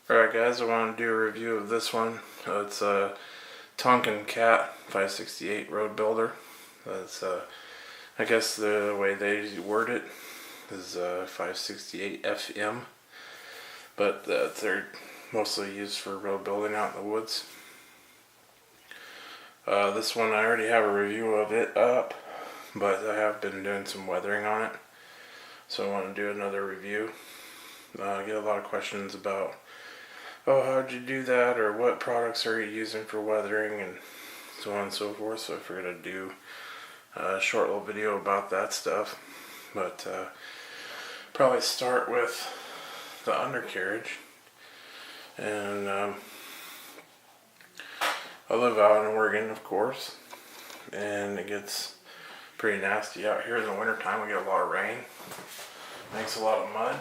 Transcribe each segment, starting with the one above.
Alright guys, I want to do a review of this one. It's a Tonkin Cat 568 roadbuilder. That's I guess the way they word it is 568 FM, but they're mostly used for road building out in the woods. This one I already have a review of it up, but I have been doing some weathering on it, so I want to do another review. I get a lot of questions about, oh, how'd you do that, or what products are you using for weathering, and so on and so forth. So I figured I'd do a short little video about that stuff. But probably start with the undercarriage. And I live out in Oregon, of course, and it gets pretty nasty out here in the wintertime. We get a lot of rain, makes a lot of mud,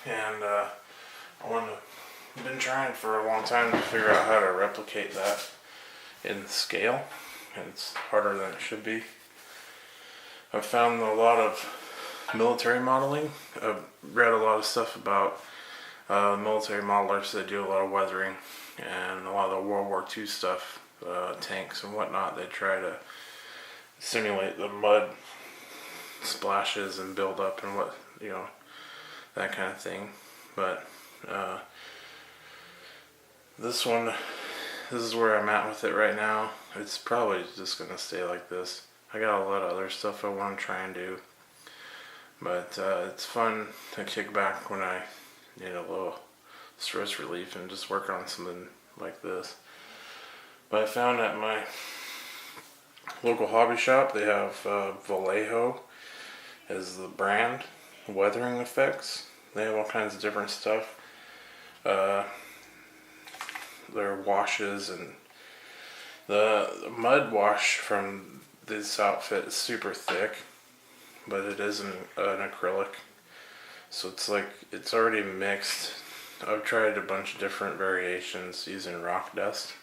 and I've been trying for a long time to figure out how to replicate that in scale, and it's harder than it should be. I've found a lot of military modeling. I've read a lot of stuff about military modelers that do a lot of weathering, and a lot of the World War II stuff, tanks and whatnot. They try to simulate the mud splashes and build up and what, that kind of thing. But this is where I'm at with it right now. It's probably just gonna stay like this. I got a lot of other stuff I want to try and do, but it's fun to kick back when I need a little stress relief and just work on something like this. But I found at my local hobby shop they have Vallejo as the brand, weathering effects. They have all kinds of different stuff. Their washes, and the mud wash from this outfit is super thick, but it is an acrylic, so it's already mixed. I've tried a bunch of different variations using rock dust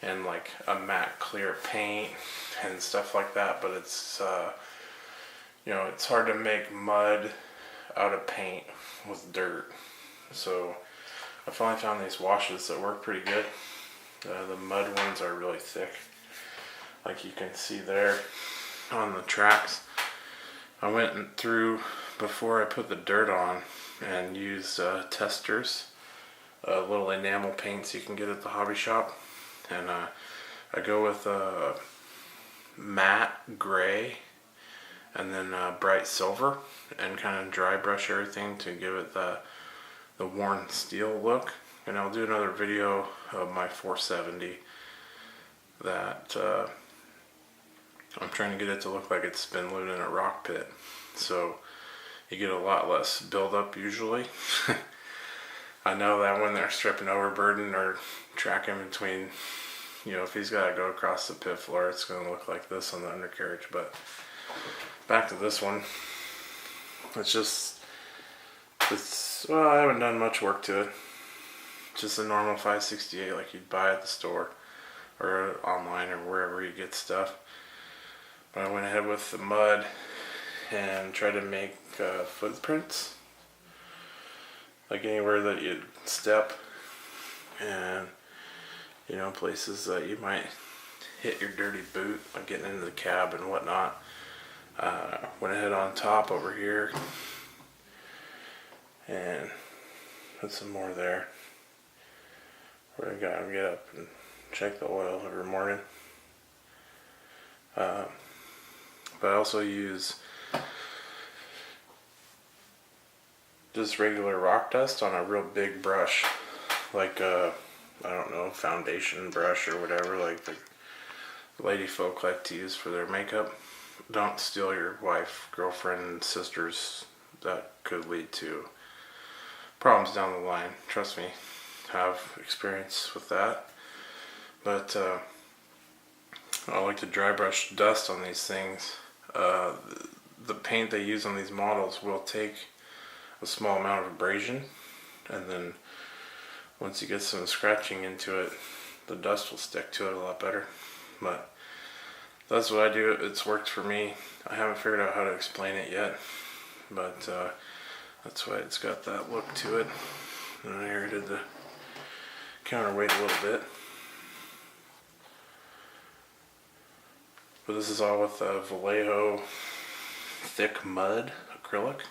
and like a matte clear paint and stuff like that, but it's it's hard to make mud out of paint with dirt. So I finally found these washes that work pretty good. The mud ones are really thick, like you can see there on the tracks. I went through before I put the dirt on and used testers, little enamel paints you can get at the hobby shop, and I go with matte gray and then bright silver, and kind of dry brush everything to give it the worn steel look. And I'll do another video of my 470 that I'm trying to get it to look like it's been living in a rock pit, so you get a lot less buildup usually. I know that when they're stripping overburden or tracking between, if he's got to go across the pit floor, it's going to look like this on the undercarriage. But back to this one. I haven't done much work to it. Just a normal 568 like you'd buy at the store or online or wherever you get stuff. But I went ahead with the mud and tried to make footprints, like anywhere that you step, and places that you might hit your dirty boot, like getting into the cab and whatnot. Went ahead on top over here and put some more there, where I gotta get up and check the oil every morning. But I also use just regular rock dust on a real big brush, like I don't know, foundation brush or whatever, like the lady folk like to use for their makeup. Don't steal your wife, girlfriend, sisters. That could lead to problems down the line. Trust me, I have experience with that. But I like to dry brush dust on these things. The paint they use on these models will take a small amount of abrasion, and then once you get some scratching into it, the dust will stick to it a lot better. But that's what I do. It's worked for me. I haven't figured out how to explain it yet, but that's why it's got that look to it. And I aerated the counterweight a little bit. But this is all with Vallejo thick mud acrylic.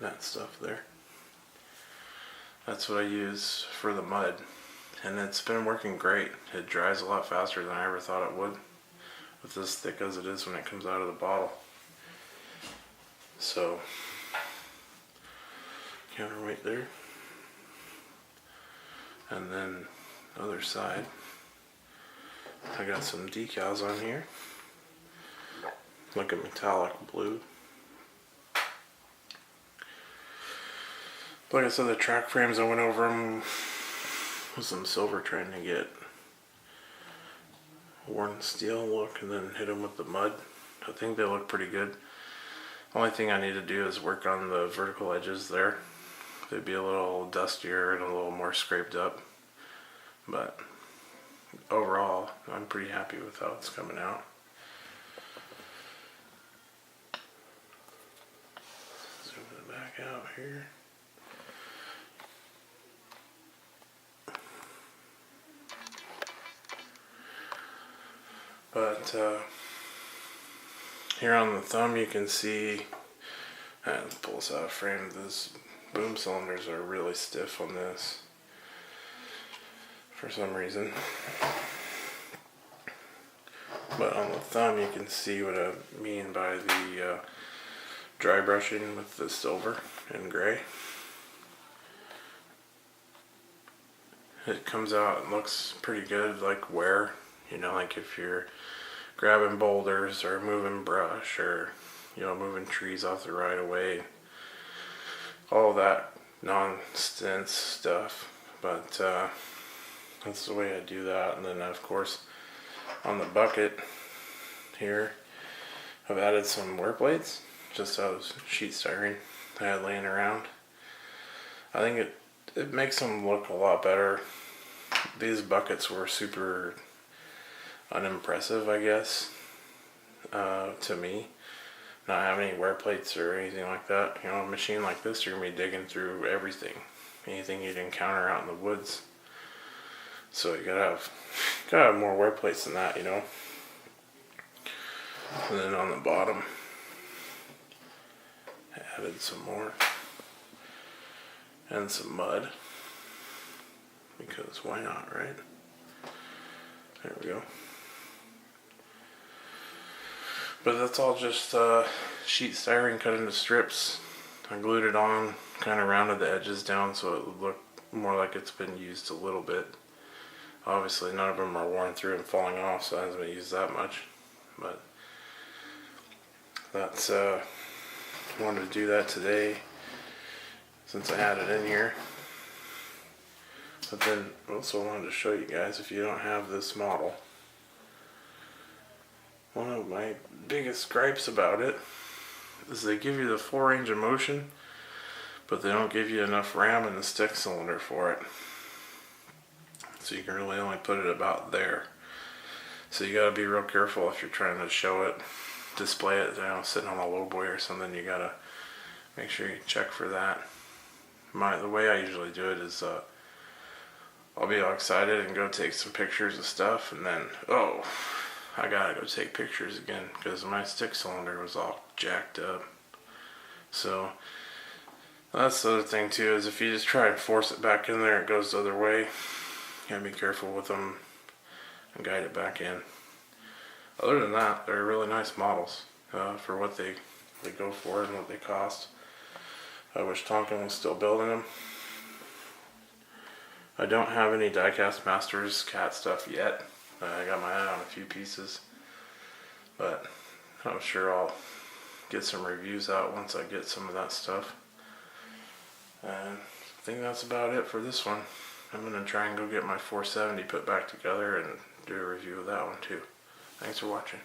That stuff there. That's what I use for the mud. And it's been working great. It dries a lot faster than I ever thought it would. With as thick as it is when it comes out of the bottle. So, counterweight there. And then other side, I got some decals on here, like a metallic blue. Like I said, the track frames, I went over them with some silver, trying to get worn steel look, and then hit them with the mud. I think they look pretty good. Only thing I need to do is work on the vertical edges there. They'd be a little dustier and a little more scraped up. But overall, I'm pretty happy with how it's coming out. Zoom it back out here. But here on the thumb you can see, let's pull this out of frame, those boom cylinders are really stiff on this. For some reason. But on the thumb you can see what I mean by the dry brushing with the silver and gray. It comes out and looks pretty good, like wear, you know, like if you're grabbing boulders or moving brush or, you know, moving trees off the right of way, all that nonsense stuff. But that's the way I do that. And then of course on the bucket here I've added some wear plates, just out of sheet styrene I had laying around. I think it makes them look a lot better. These buckets were super unimpressive, I guess, to me, not having any wear plates or anything like that. You know, a machine like this, you're gonna be digging through everything, anything you'd encounter out in the woods. So you gotta have more wear plates than that, you know. And then on the bottom, I added some more, and some mud, because why not, right? There we go. But that's all just sheet styrene cut into strips. I glued it on, kind of rounded the edges down so it would look more like it's been used a little bit. Obviously none of them are worn through and falling off, so it hasn't been used that much. But that's wanted to do that today since I had it in here. But then also wanted to show you guys, if you don't have this model, one of my biggest gripes about it is they give you the full range of motion, but they don't give you enough ram in the stick cylinder for it. So you can really only put it about there. So you gotta be real careful if you're trying to show it, display it, you know, sitting on a lowboy or something. You gotta make sure you check for that. The way I usually do it is I'll be all excited and go take some pictures of stuff, and then, oh, I gotta go take pictures again because my stick cylinder was all jacked up. So that's the other thing too, is if you just try and force it back in there, it goes the other way. You gotta be careful with them and guide it back in. Other than that, they're really nice models for what they go for and what they cost. I wish Tonkin was still building them. I don't have any Diecast Masters cat stuff yet. I got my eye on a few pieces, but I'm sure I'll get some reviews out once I get some of that stuff. And I think that's about it for this one. I'm going to try and go get my 470 put back together and do a review of that one too. Thanks for watching.